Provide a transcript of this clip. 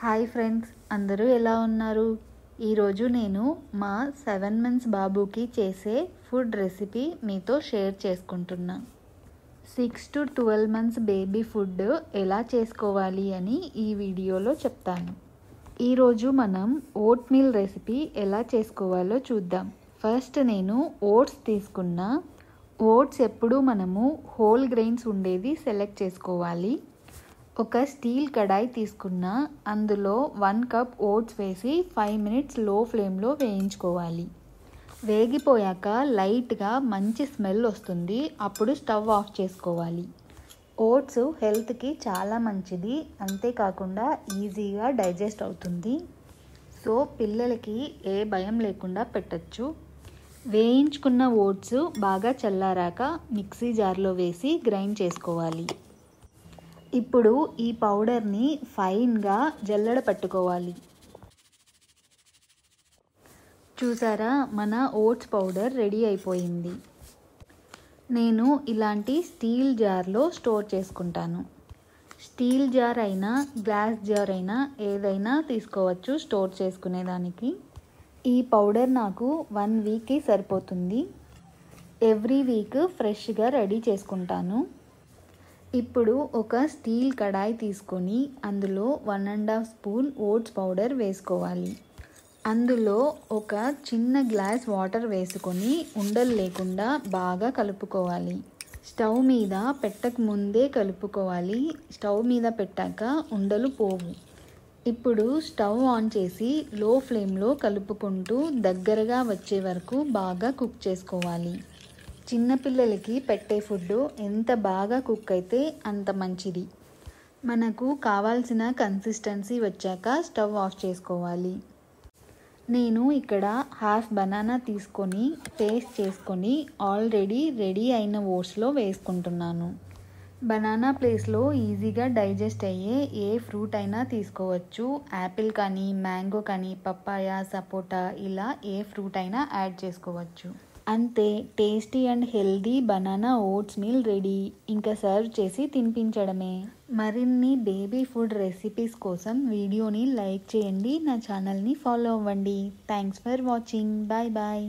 Hi friends, అందరూ ఎలా ఉన్నారు? ఈరోజు నేను మా 7 months బాబుకి చేసే ఫుడ్ రెసిపీ మీతో షేర్ చేసుకుంటున్నా. 6 to 12 months బేబీ ఫుడ్ ఎలా చేసుకోవాలి అని ఈ వీడియోలో చెప్తాను. ఈరోజు మనం ఓట్ మీల్ రెసిపీ ఎలా చేసుకోవాలో చూద్దాం. ఫస్ట్ నేను ఓట్స్ తీసుకున్నా. ఓట్స్ ఎప్పుడు మనము హోల్ గ్రెయిన్స్ ఉండేది సెలెక్ట్ చేసుకోవాలి. ఒక స్టీల్ కడాయి తీసుకున్నా. అందులో 1 cup ఓట్స్ వేసి 5 minutes లో ఫ్లేమ్లో వేయించుకోవాలి. వేగిపోయాక లైట్గా మంచి స్మెల్ వస్తుంది. అప్పుడు స్టవ్ ఆఫ్ చేసుకోవాలి. ఓట్స్ హెల్త్కి చాలా మంచిది, అంతేకాకుండా ఈజీగా డైజెస్ట్ అవుతుంది. సో పిల్లలకి ఏ భయం లేకుండా పెట్టచ్చు. వేయించుకున్న ఓట్స్ బాగా చల్లారాక మిక్సీ జార్లో వేసి గ్రైండ్ చేసుకోవాలి. ఇప్పుడు ఈ పౌడర్ని ఫైన్గా జల్లెడ పట్టుకోవాలి. చూసారా, మన ఓట్స్ పౌడర్ రెడీ అయిపోయింది. నేను ఇలాంటి స్టీల్ జార్లో స్టోర్ చేసుకుంటాను. స్టీల్ జార్ అయినా గ్లాస్ జార్ అయినా ఏదైనా తీసుకోవచ్చు స్టోర్ చేసుకునేదానికి. ఈ పౌడర్ నాకు 1 weekకి సరిపోతుంది. ఎవ్రీ వీక్ ఫ్రెష్గా రెడీ చేసుకుంటాను. ఇప్పుడు ఒక స్టీల్ కడాయి తీసుకొని అందులో 1.5 spoon ఓట్స్ పౌడర్ వేసుకోవాలి. అందులో ఒక చిన్న గ్లాస్ వాటర్ వేసుకొని ఉండలు లేకుండా బాగా కలుపుకోవాలి. స్టవ్ మీద పెట్టక ముందే కలుపుకోవాలి. స్టవ్ మీద పెట్టాక ఉండలు పోవు. ఇప్పుడు స్టవ్ ఆన్ చేసి లో ఫ్లేమ్లో కలుపుకుంటూ దగ్గరగా వచ్చే వరకు బాగా కుక్ చేసుకోవాలి. చిన్నపిల్లలకి పెట్టే ఫుడ్ ఎంత బాగా కుక్ అయితే అంత మంచిది. మనకు కావాల్సిన కన్సిస్టెన్సీ వచ్చాక స్టవ్ ఆఫ్ చేసుకోవాలి. నేను ఇక్కడ హాఫ్ బనానా తీసుకొని పేస్ట్ చేసుకొని ఆల్రెడీ రెడీ అయిన ఓట్స్లో వేసుకుంటున్నాను. బనానా ప్లేస్లో ఈజీగా డైజెస్ట్ అయ్యే ఏ ఫ్రూట్ అయినా తీసుకోవచ్చు. యాపిల్ కానీ, మ్యాంగో కానీ, పప్పాయ, సపోటా ఇలా ఏ ఫ్రూట్ అయినా యాడ్ చేసుకోవచ్చు. అంతే, tasty and healthy banana oats meal ready. ఇంకా సర్వ్ చేసి తినిపించడమే. మరిన్ని బేబీ ఫుడ్ రెసిపీస్ కోసం వీడియోని లైక్ చేయండి, నా ఛానల్ని ఫాలో అవ్వండి. Thanks for watching. Bye bye.